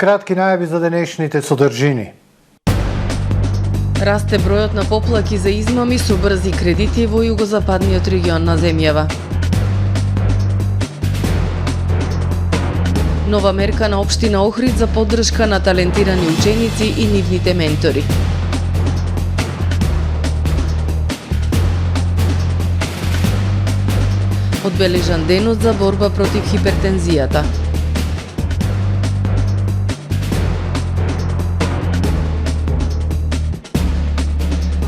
кратки најави за денешните содржини. Расте бројот на поплаки за измами со брзи кредити во југозападниот регион на земјава. Нова мерка на општина Охрид за поддршка на талентирани ученици и нивните ментори. Одбележан денот за борба против хипертензијата.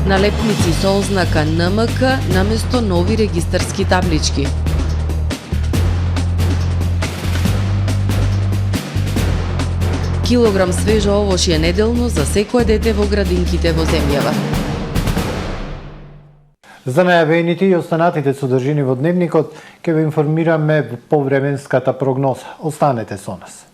Налепници со ознака НМК наместо нови регистарски таблички. Килограм свежо овошје неделно за секое дете во градинките во земјава. За најавените и останатите содржини во дневникот ќе ве информираме по временската прогноза. Останете со нас.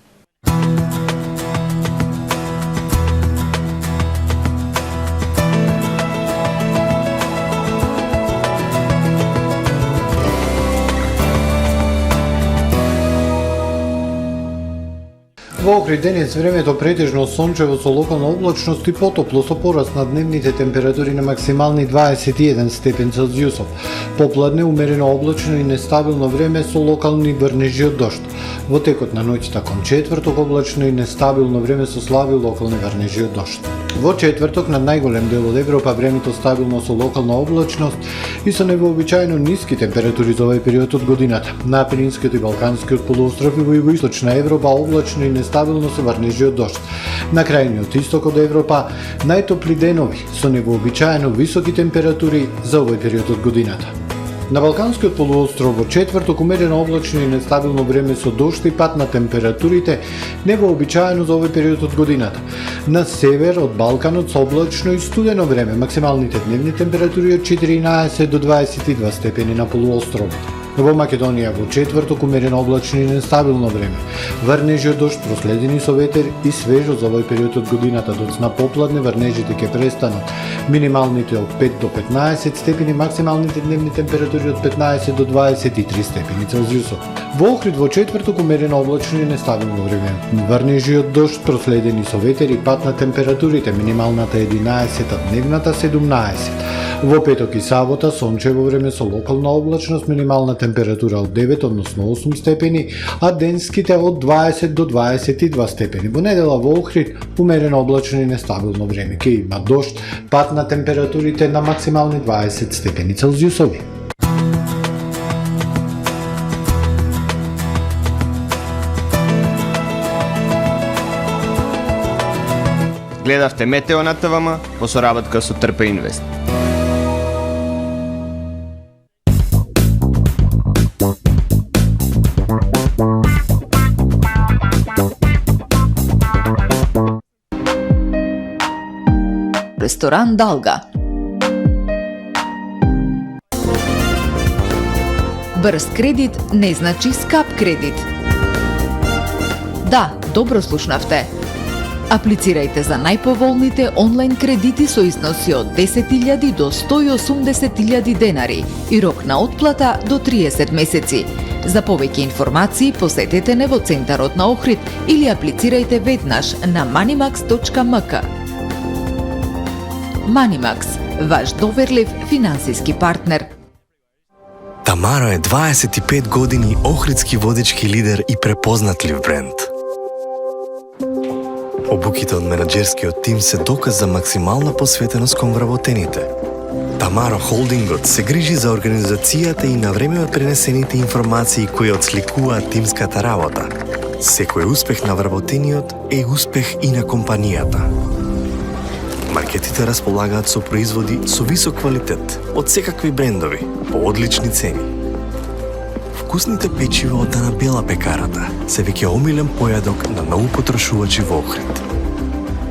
Во Охрид денес времето претежно сончево со локална облачност и потопло со пораст на дневните температури на максимални 21 степен Целзиусов. Попладне умерено облачно и нестабилно време со локални врнежи од дожд. Во текот на ноќта кон четврток облачно и нестабилно време со слаби локални врнежи од дожд. Во четврток над најголем дел од Европа времето стабилно со локална облачност и со невообичаено ниски температури за овој период од годината. На Апенинскиот и Балканскиот полуостров и во југоисточна Европа облачно и нестабилно со врнежи од дожд. На крајниот исток од Европа најтопли денови со невообичаено високи температури за овој период од годината. На Балканскиот полуостров во четврток умерено облачно и нестабилно време со дожд и пад на температурите невообичаено за овој период од годината. На север од Балканот со облачно и студено време, максималните дневни температури од 14 до 22 степени на полуостровот. Во Македонија во четврток умерено облачно и нестабилно време. Врнежи од дожд проследени со ветер и свежо за овој период од годината, доцна попладне врнежите ќе престанат. Минималните од 5 до 15 степени, максималните дневни температури од 15 до 23 степени Целзиусов. Во Охрид во четврток умерено облачно и нестабилно време. Врнежи од дожд проследени со ветер и пад на температурите, минималната 11, а дневната 17. Во петок и сабота сончево време со локална облачност, минимална температура од 9, односно 8 степени, а денските од 20 до 22 степени. Во недела во Охрид умерено облачно и нестабилно време. Ке има дожд, пад на температурите на максимални 20 степени Целзиусови. Гледавте Метео на ТВМ по соработка со Трпе Инвест. Ресторан Далга. Брз кредит не значи скап кредит. Да, добро слушнавте. Аплицирајте за најповолните онлайн кредити со износи од 10.000 до 180.000 денари и рок на отплата до 30 месеци. За повеќе информации посетете не во центарот на Охрид или аплицирајте веднаш на manimax.mk. Manimax, ваш доверлив финансиски партнер. Тамаро е 25 години охридски водечки лидер и препознатлив бренд. Обуките од менаџерскиот тим се доказ за максимална посветеност кон вработените. Тамаро Холдингот се грижи за организацијата и на време пренесените информации кои отсликуваат тимската работа. Секој успех на вработениот е успех и на компанијата. Маркетите располагаат со производи со висок квалитет од секакви брендови по одлични цени. Вкусните печива од Анабела пекарата се веќе омилен појадок на многу потрошувачи во Охрид.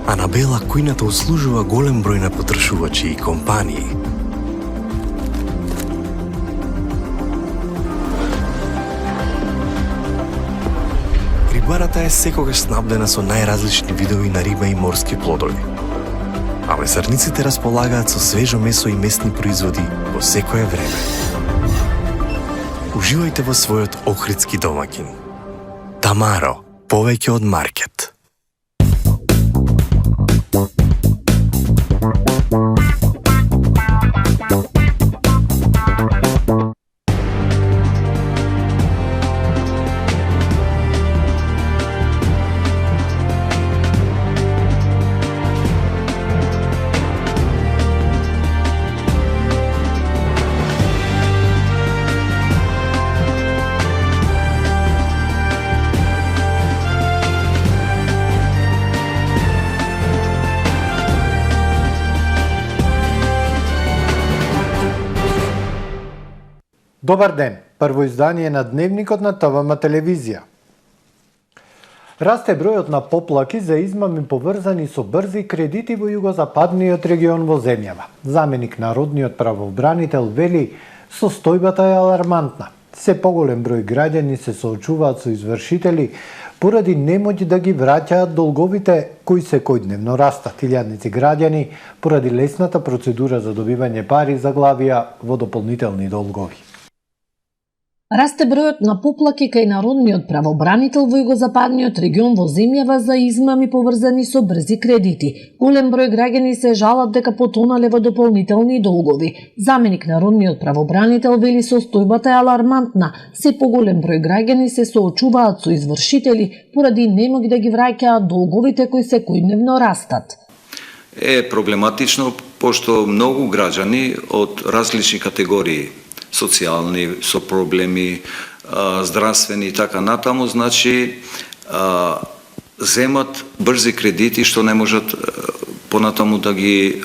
Анабела кујната услужува голем број на потрошувачи и компании. Рибарата е секогаш снабдена со најразлични видови на риба и морски плодови. А месарниците располагаат со свежо месо и местни производи во секое време. Уживајте во својот охридски домаќин. Тамаро, повеќе од маркет. Добар ден! Прво издание на Дневникот на ТВМ телевизија. Расте бројот на поплаки за измами поврзани со брзи кредити во југозападниот регион во земјава. Заменик народниот правобранител вели, состојбата е алармантна. Се поголем број граѓани се соочуваат со извршители поради немоќ да ги враќаат долговите кои секојдневно растат. Илјадници граѓани поради лесната процедура за добивање пари заглавија во дополнителни долгови. Расте бројот на поплаки кај народниот правобранител во југозападниот регион во земјава за измами поврзани со брзи кредити. Голем број граѓани се жалат дека потонале во дополнителни долгови. Заменик народниот правобранител вели состојбата е алармантна. Се поголем број граѓани се соочуваат со извршители поради немоќ да ги враќаат долговите кои секојдневно растат. Е проблематично пошто многу граѓани од различни категории социјални, со проблеми, здравствени и така натаму, значи земат брзи кредити што не можат понатаму да ги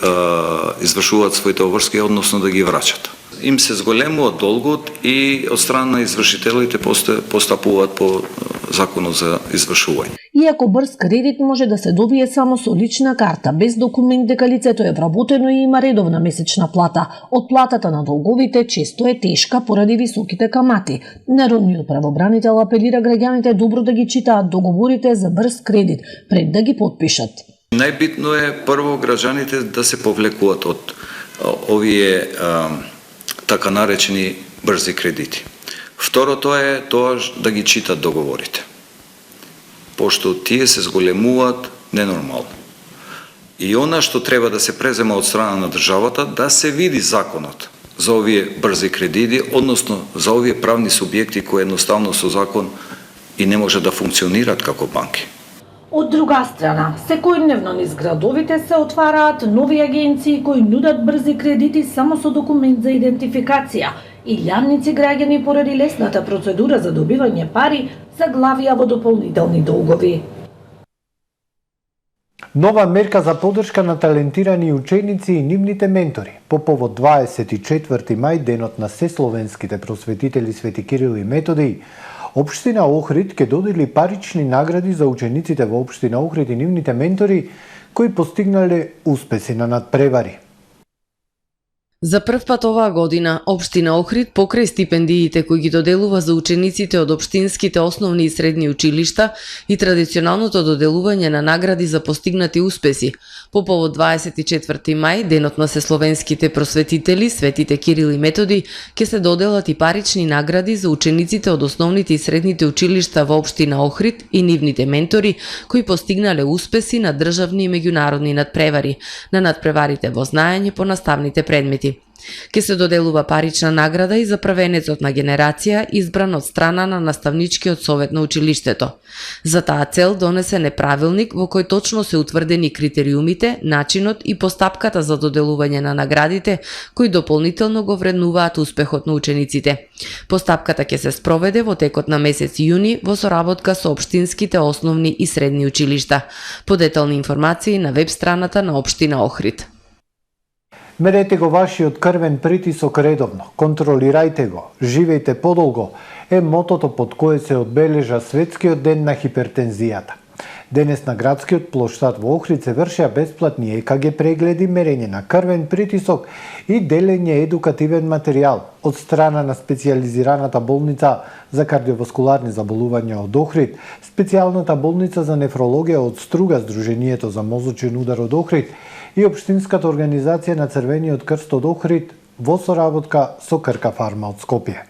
извршуваат своите обврски, односно да ги враќат. Им се зголемува долгот и од страна на извршителите постапуваат по законот за извршување. Иако брз кредит може да се добие само со лична карта, без документ дека лицето е вработено и има редовна месечна плата, отплатата на долговите често е тешка поради високите камати. Народниот правобранител апелира граѓаните добро да ги читаат договорите за брз кредит пред да ги потпишат. Најбитно е прво граѓаните да се повлекуваат од овие така наречени брзи кредити. Второто е тоа да ги читат договорите, пошто тие се зголемуваат ненормално. И она што треба да се презема од страна на државата, да се види законот за овие брзи кредити, односно за овие правни субјекти кои едноставно со закон и не може да функционираат како банки. Од друга страна, секојдневно низ градовите се отвараат нови агенции кои нудат брзи кредити само со документ за идентификација. Илјадници граѓани поради лесната процедура за добивање пари заглавија во дополнителни долгови. Нова мерка за поддршка на талентирани ученици и нивните ментори. По повод 24 мај, денот на сесловенските просветители Свети Кирил и Методиј, Општина Охрид ќе додели парични награди за учениците во Општина Охрид и нивните ментори кои постигнале успеси на надпревари. За прв пат оваа година, Општина Охрид покрај стипендиите кои ги доделува за учениците од општинските основни и средни училишта и традиционалното доделување на награди за постигнати успеси, по повод 24 мај, денот на сесловенските просветители, Светите Кирил и Методи, ќе се доделат и парични награди за учениците од основните и средните училишта во Општина Охрид и нивните ментори кои постигнале успеси на државни и меѓународни надпревари, на надпреварите во знаење по наставните предмети. Ке се доделува парична награда и за првенецот на генерација избран од страна на наставничкиот совет на училиштето. За таа цел донесен е правилник во кој точно се утврдени критериумите, начинот и постапката за доделување на наградите кои дополнително го вреднуваат успехот на учениците. Постапката ќе се спроведе во текот на месец јуни во соработка со општинските основни и средни училишта. Подетални информации на веб страната на Општина Охрид. Мерете го вашиот крвен притисок редовно, контролирајте го, живејте подолго, е мотото под кое се одбележа Светскиот ден на хипертензијата. Денес на градскиот плоштад во Охрид се вршеа бесплатни ЕКГ прегледи, мерење на крвен притисок и делење едукативен материјал од страна на специјализираната болница за кардиоваскуларни заболувања од Охрид, специјалната болница за нефрологија од Струга, Сдруженијето за мозочен удар од Охрид и Општинската организација на Црвениот крст од Охрид во соработка со Крка фарма од Скопје.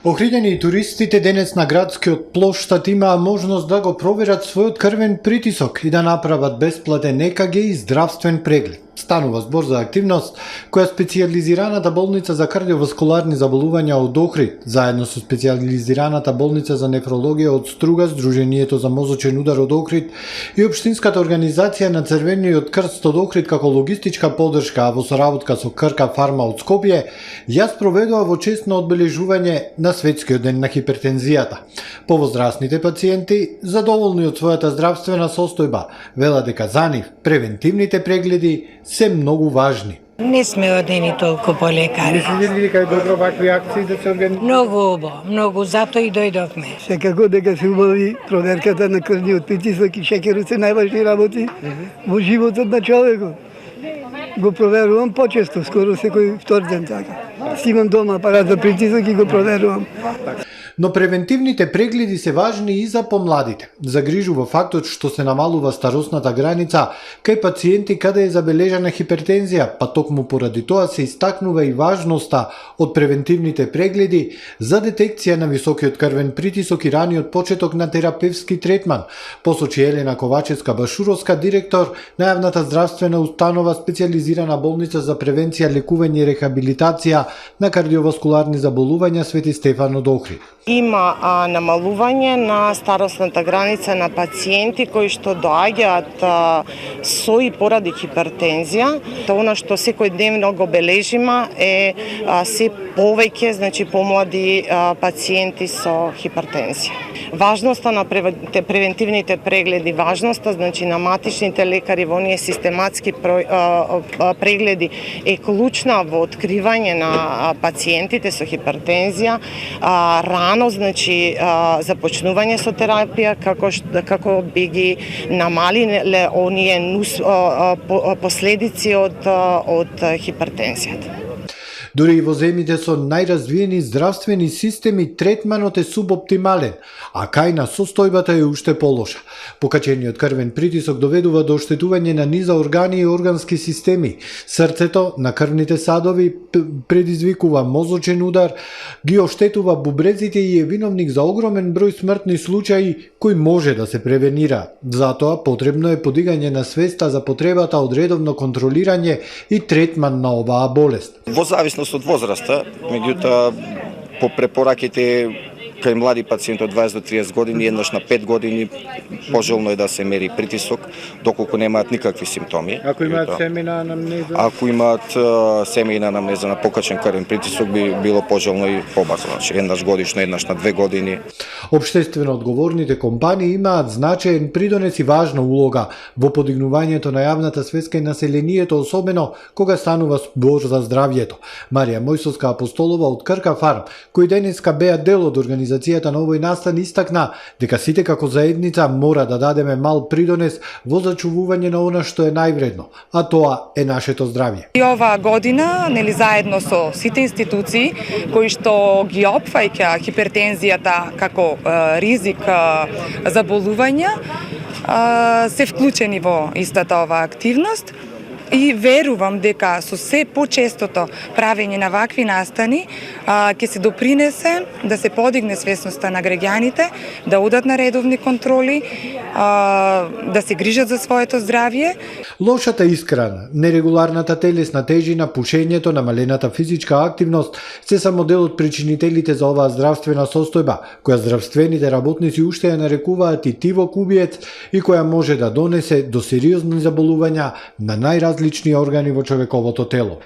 Охриѓани и туристите денес на градскиот плоштад имаа можност да го проверат својот крвен притисок и да направат бесплатен ЕКГ и здравствен преглед. Станува збор за активност која специјализираната болница за кардиоваскуларни заболувања од Охрид, заедно со специјализираната болница за нефрологија од Струга, Сдруженијето за мозочен удар од Охрид и Општинската организација на Црвениот крст од Охрид како логистичка поддршка, а во соработка со Крка фарма од Скопје, ја спроведува во чест на одбележување на Светскиот ден на хипертензијата. Повозрастните пациенти, задоволни од својата здравствена состојба, велат дека за нив превентивните прегледи се многу важни. Не сме одени толку по лекари. Мислите ли дека е добро вакви акции да се организираат? Многу убаво, многу, затоа и дојдовме. Секако дека се убави проверката на крвниот притисок и шекерот се најважни работи во животот на човекот. Го проверувам почесто, скоро секој втор ден така. Имам дома апарат за притисок и го проверувам. Но превентивните прегледи се важни и за помладите. Загрижува фактот што се намалува старосната граница кај пациенти каде е забележана хипертензија, па токму поради тоа се истакнува и важноста од превентивните прегледи за детекција на високиот крвен притисок и раниот почеток на терапевски третман, посочи Елена Ковачевска-Башуровска, директор на јавната здравствена установа специјализирана болница за превенција, лекување и рехабилитација на кардиоваскуларни заболувања Свети Стефан од Охрид. Има намалување на старосната граница на пациенти кои што доаѓаат со и поради хипертензија. Она што секојдневно го бележима е се повеќе, значи помлади пациенти со хипертензија. Важноста на превентивните прегледи, важноста значи на матичните лекари во оние систематски прегледи е клучна во откривање на пациентите со хипертензија, рано значи започнување со терапија како би ги намалиле оние последици од хипертензијата. Дури и во земјите со најразвиени здравствени системи третманот е субоптимален, а кај на состојбата е уште полоша. Покачениот крвен притисок доведува до оштетување на низа органи и органски системи. Срцето на крвните садови предизвикува мозочен удар, ги оштетува бубрезите и е виновник за огромен број смртни случаи кои може да се превенира. Затоа потребно е подигање на свеста за потребата од редовно контролирање и третман на оваа болест. Во зависност од возраста, меѓутоа по препораките кај млади пациенти од 20 до 30 години, еднаш на 5 години пожелно е да се мери притисок, доколку немаат никакви симптоми. Ако имаат семејна анамнеза? Ако имаат семејна анамнеза на покачен крвен притисок, би било пожелно и побрзо, значи еднаш годишно, еднаш на 2 години. Обштествено одговорните компании имаат значаен придонес и важна улога во подигнувањето на јавната свеска и населението, особено кога станува збор за здравјето. Марија Мојсовска Апостолова од Крка Фарм, кој денеска беа дел од организацијата на овој настан, истакна дека сите како заедница мора да дадеме мал придонес во зачувување на она што е највредно, а тоа е нашето здравје. И оваа година, нели заедно со сите институции кои што ги опфаќа хипертензијата како ризик за болувања, се вклучени во истата оваа активност. И верувам дека со се почестото правење на вакви настани ќе се допринесе да се подигне свесноста на граѓаните, да одат на редовни контроли, да се грижат за своето здравје. Лошата исхрана, нерегуларната телесна тежина, пушењето, намалената физичка активност се само дел од причинителите за оваа здравствена состојба, која здравствените работници уште ја нарекуваат и тивок убиец и која може да донесе до сериозни заболувања на најразлични органи во човековото тело.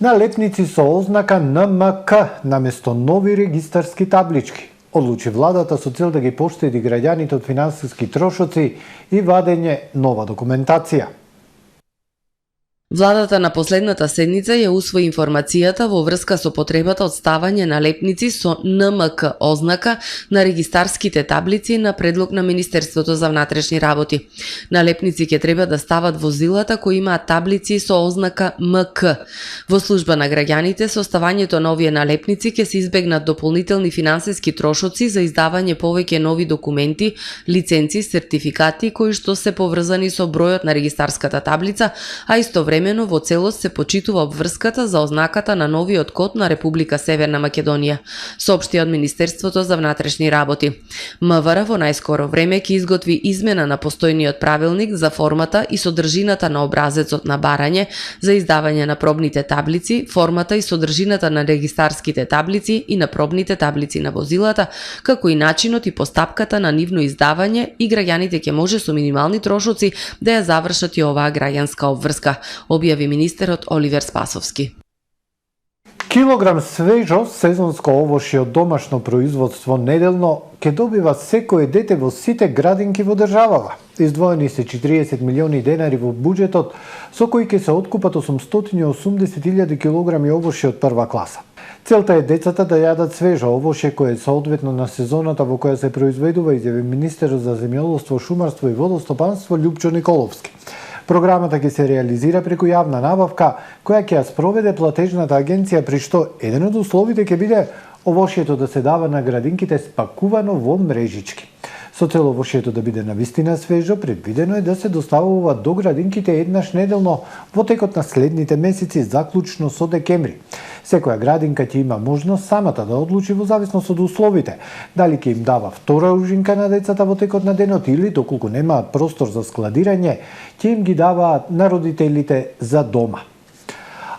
Налепници со ознака НМК наместо нови регистарски таблички одлучи владата со цел да ги поштеди граѓаните од финансиски трошоци и вадење нова документација. Владата на последната седница ја усвои информацијата во врска со потребата од ставање на лепници со НМК ознака на регистарските таблици на предлог на Министерството за внатрешни работи. Налепници ќе треба да стават возилата кои имаат таблици со ознака МК. Во служба на граѓаните со ставањето на овие налепници ќе се избегнат дополнителни финансиски трошоци за издавање повеќе нови документи, лиценци, сертификати кои што се поврзани со бројот на регистарската таблица, а истовремено во целост се почитува обврската за ознаката на новиот код на Република Северна Македонија, соопшти од Министерството за внатрешни работи. МВР во најскоро време ќе изготви измена на постојниот правилник за формата и содржината на образецот на барање за издавање на пробните таблици, формата и содржината на регистарските таблици и на пробните таблици на возилата, како и начинот и постапката на нивно издавање, и граѓаните ќе може со минимални трошоци да ја завршат и оваа граѓанска обврска, објави министерот Оливер Спасовски. Килограм свежо сезонско овошје од домашно производство неделно ќе добива секое дете во сите градинки во државава. Издвоени се 40 милиони денари во буџетот, со кои ќе се откупат 880.000 килограми овошје од прва класа. Целта е децата да јадат свежо овошје кое е соодветно на сезоната во која се произведува, изјави министерот за земјоделство, шумарство и водостопанство Љупчо Николовски. Програмата ќе се реализира преку јавна набавка, која ќе ја спроведе платежната агенција, при што еден од условите ќе биде овошјето да се дава на градинките спакувано во мрежички. Со цел овошјето да биде навистина свежо, предвидено е да се доставува до градинките еднаш неделно во текот на следните месеци, заклучно со декември. Секоја градинка ќе има можност самата да одлучи во зависност од условите, дали ќе им дава втора ужинка на децата во текот на денот или, доколку немаат простор за складирање, ќе им ги даваат на родителите за дома.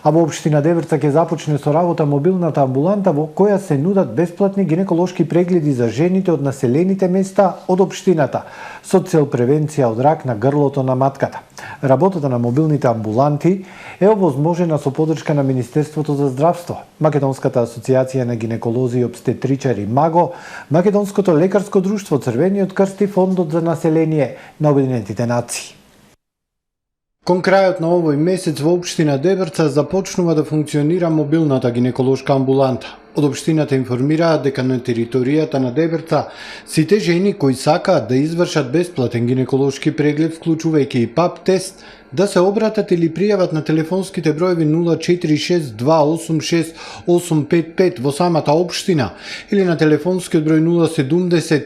А во општина Деврца ќе започне со работа мобилната амбуланта во која се нудат бесплатни гинеколошки прегледи за жените од населените места од општината, со цел превенција од рак на грлото на матката. Работата на мобилните амбуланти е овозможена со поддршка на Министерството за здравство, Македонската асоциација на гинеколози и обстетричари МАГО, Македонското лекарско друштво, Црвениот крст и Фондот за население на Обединетите нации. Кон крајот на овој месец во општина Деврца започнува да функционира мобилната гинеколошка амбуланта. Од општината информираат дека на територијата на Деврца сите жени кои сакаат да извршат бесплатен гинеколошки преглед, вклучувајќи и ПАП тест, да се обратат или пријават на телефонските броеви 046-286-855 во самата општина или на телефонскиот број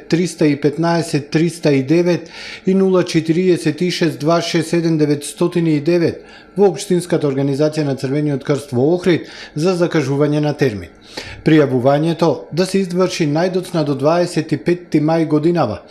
070-315-309 и 046-267-909 во Општинската организација на Црвениот крст во Охрид за закажување на термин. Пријавувањето да се изврши најдоцна до 25 мај годинава.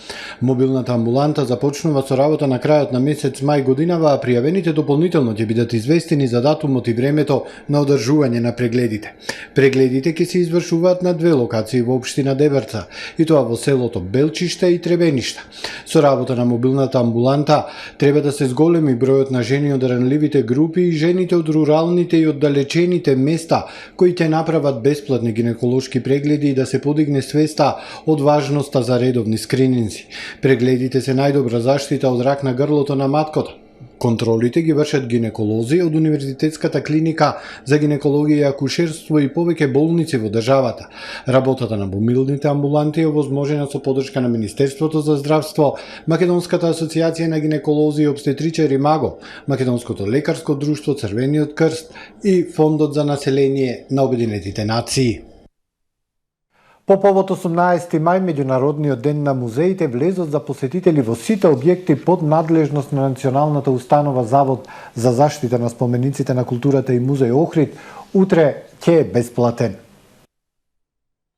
Мобилната амбуланта започнува со работа на крајот на месец мај годинава, а пријавените дополнително ќе бидат известени за датумот и времето на одржување на прегледите. Прегледите ќе се извршуваат на две локации во општина Деврца, и тоа во селото Белчиште и Требениште. Со работа на мобилната амбуланта треба да се зголеми бројот на жени од ранливите групи и жените од руралните и оддалечените места кои ќе направат бесплатни гинеколошки прегледи и да се подигне свеста од важноста за редовни скрининзи. Прегледите се најдобра заштита од рак на грлото на матката. Контролите ги вршат гинеколози од Универзитетската клиника за гинекологија и акушерство и повеќе болници во државата. Работата на мобилните амбуланти е овозможена со поддршка на Министерството за здравство, Македонската асоциација на гинеколози и обстетричари МАГО, Македонското лекарско друштво, Црвениот крст и Фондот за население на Обединетите нации. По повод 18 мај, Меѓународниот ден на музеите, влезот за посетители во сите објекти под надлежност на Националната установа Завод за заштита на спомениците на културата и музеј Охрид утре ќе е бесплатен.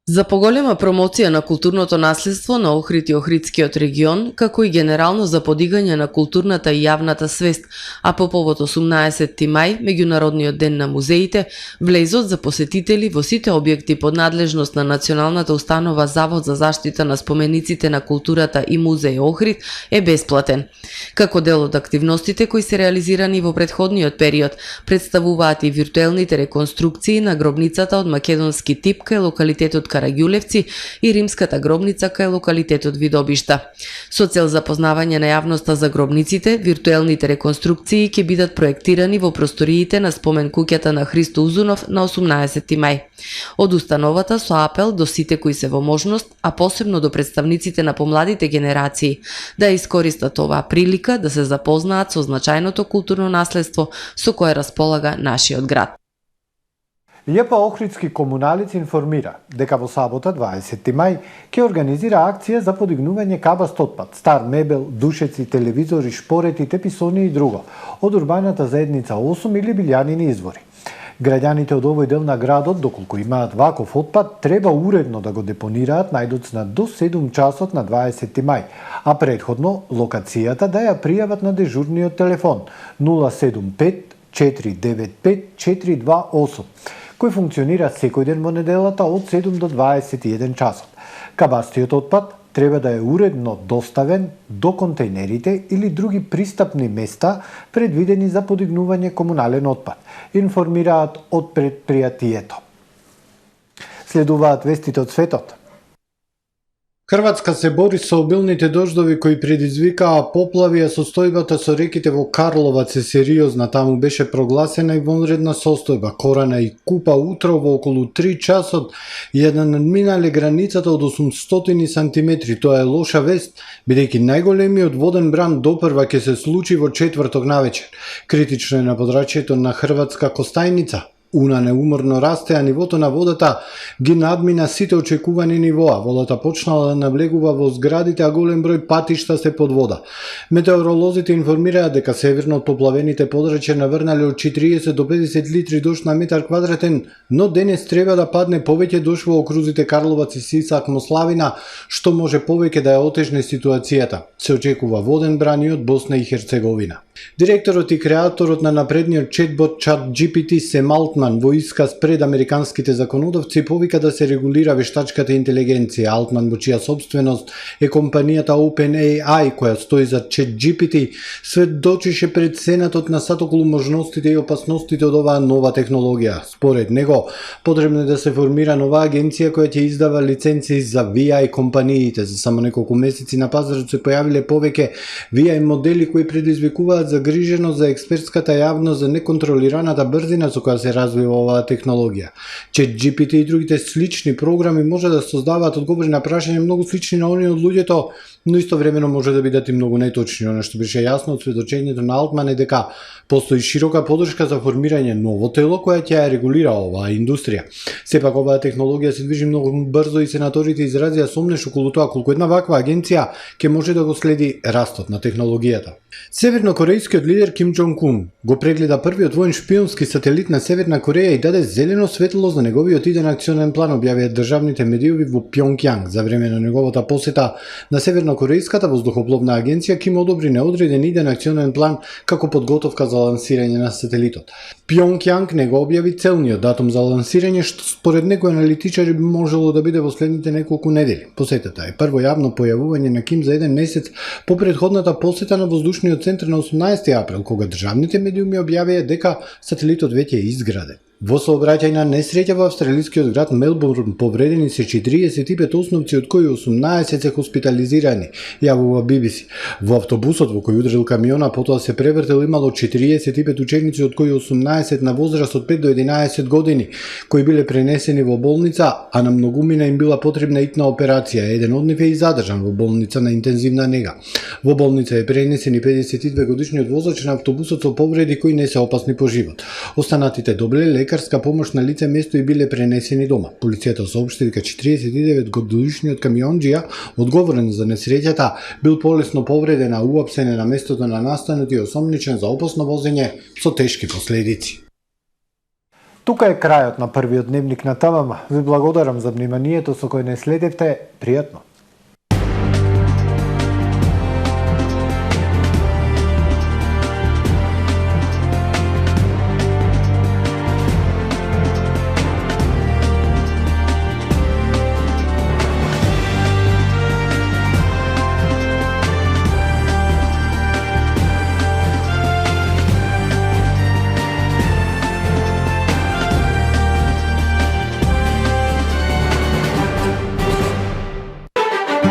За поголема промоција на културното наследство на Охрид и Охридскиот регион, како и генерално за подигање на културната и јавната свест, а по повод 18 мај, Меѓународниот ден на музеите, влезот за посетители во сите објекти под надлежност на Националната установа Завод за заштита на спомениците на културата и музеј Охрид е бесплатен. Како дел од активностите кои се реализирани во претходниот период, представуваат и виртуелните реконструкции на гробницата од македонски тип кај локалитетот Караѓулевци и римската гробница кај локалитетот Видобишта. Со цел запознавање на јавноста за гробниците, виртуелните реконструкции ќе бидат проектирани во просториите на спомен куќата на Христо Узунов на 18 мај. Од установата со апел до сите кои се во можност, а посебно до представниците на помладите генерации, да искористат оваа прилика да се запознаат со значајното културно наследство со кое располага нашиот град. љП Охридски комуналец информира дека во сабота 20 мај ќе организира акција за подигнување кабаст отпад, стар мебел, душеци, телевизори, шпорети, теписони и друго од урбаната заедница 8 или билјанини извори. Граѓаните од овој дел на градот, доколку имаат ваков отпад, треба уредно да го депонираат најдоцна до 7 часот на 20 мај, а предходно локацијата да ја пријават на дежурниот телефон 075 495 428, кој функционира секој ден во неделата од 7 до 21 часот. Кабастиот отпад треба да е уредно доставен до контејнерите или други пристапни места предвидени за подигнување комунален отпад, информираат од предпријатието. следуваат вестите од светот. Хрватска се бори со обилните дождови кои предизвикаа поплави, а состојбата со реките во Карловац е сериозна. Таму беше прогласена и вонредна состојба. Корана и Купа утро во околу 3 часот ја надминале границата од 800 сантиметри. Тоа е лоша вест, бидејќи најголемиот воден бран допрва ќе се случи во четврток навечер. Критично е на подрачјето на Хрватска Костајница. Уна неуморно расте, а нивото на водата ги надмина сите очекувани нивоа. Водата почнала да навлегува во зградите, а голем број патишта се под вода. Метеоролозите информираат дека северно од поплавените подрачја наврнале од 40 до 50 литри дожд на метар квадратен, но денес треба да падне повеќе дожд во окрузите Карловац и Сисак Мославина, што може повеќе да ја отежне ситуацијата. Се очекува воден бран и од Босна и Херцеговина. Директорот и креаторот на напредниот четбот ChatGPT Сем Алтман во исказ пред американските законодавци повика да се регулира вештачката интелигенција. Алтман, во чија собственост е компанијата OpenAI која стои за ChatGPT, сведочише пред Сенатот на сат околу можностите и опасностите од оваа нова технологија. Според него, потребно е да се формира нова агенција која ќе издава лиценци за VI компаниите. За само неколку месеци на пазарот се појавиле повеќе VI модели кои предизвикуваат загриженост за експертската јавност за неконтролираната брзина со која се развива оваа технологија. ChatGPT и другите слични програми може да создаваат одговори на прашања многу слични на оние од луѓето, но истовремено може да бидат и многу неточни. Она што беше јасно од сведочењето на Алтман е дека постои широка поддршка за формирање ново тело која ќе ја регулира оваа индустрија. Сепак оваа технологија се движи многу брзо и сенаторите изразија сомнеш околу тоа колку една ваква агенција ќе може да го следи растот на технологијата. Севернокорејскиот лидер Ким Џонг Ун го прегледа првиот воен шпионски сателит на Северна Кореја и даде зелено светло за неговиот иден акционен план, објавија државните медиуми во Пјонгјанг. За време на неговата посета на Севернокорејската воздухопловна агенција, Ким одобри неодреден иден акционен план како подготовка за лансирање на сателитот. Пјонгјанг не го објави целниот датум за лансирање, што според некои аналитичари би можело да биде во следните неколку недели. Посетата е прво јавно појавување на Ким за еден месец по претходната посета на воздушниот центар на 18 април, кога државните медиуми објавија дека сателитот веќе е изграден. Во сообраќајна несреќа во австралискиот град Мелбурн повредени се 45 основци, од кои 18 се хоспитализирани, јавува BBC. Во автобусот во кој удрил камиона потоа се превртел имало 45 ученици, од кои 18 на возраст од 5 до 11 години, кои биле пренесени во болница, а на многумина им била потребна итна операција. Еден од нив е и задржан во болница на интензивна нега. Во болница е пренесен и 52 годишниот возач на автобусот со повреди кои не се опасни по живот. Останатите добиле лекарска помош на лице место и биле пренесени дома. Полицијата соопшти дека 49 годишниот камионџија, одговорен за несреќата, бил полесно повреден, а уапсен е на местото на настанот и осомничен за опасно возење со тешки последици. Тука е крајот на првиот дневник на ТВМ. Ви благодарам за вниманието со кој не следевте. Пријатно.